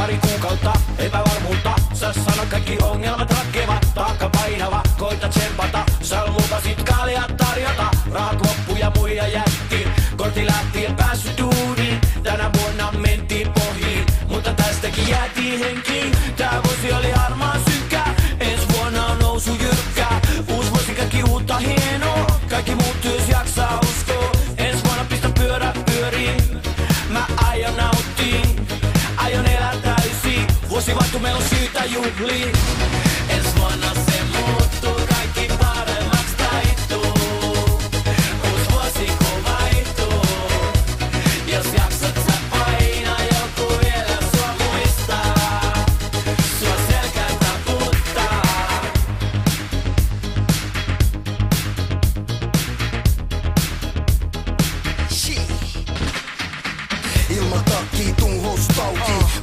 pari kuukautta epävarmuutta. Sä sanot kaikki ongelmat ratkeavat, taakka painava, koita tsempata. Sä lupasit kaljat tarjota, rahat loppu ja muija jätti. Kortti lähti, en päässyt duuniin, tänä vuonna mentiin pohjiin. Mutta tästäkin jäätiin henkiin, tää vuosi oli harmaa synkkä. Ensi vuonna on nousu jyrkkää, uus vuosi kaikki uutta hienoa. Kaikki muuttuu jos jaksaa uskoa, ensi vuonna pistä pyörä pyöriin. Mä aion nauttiin, aion elää täysin. Vuosi vaihtuu, meillä on syytä juhliin. Ensi vuonna se muuttuu, kaikki paremmaks taittuu. Uus vuosi kun vaihtuu, jos jaksat sä aina joku vielä sua muistaa. Sua selkää taputtaa. Ilman takkii tunhos tauki.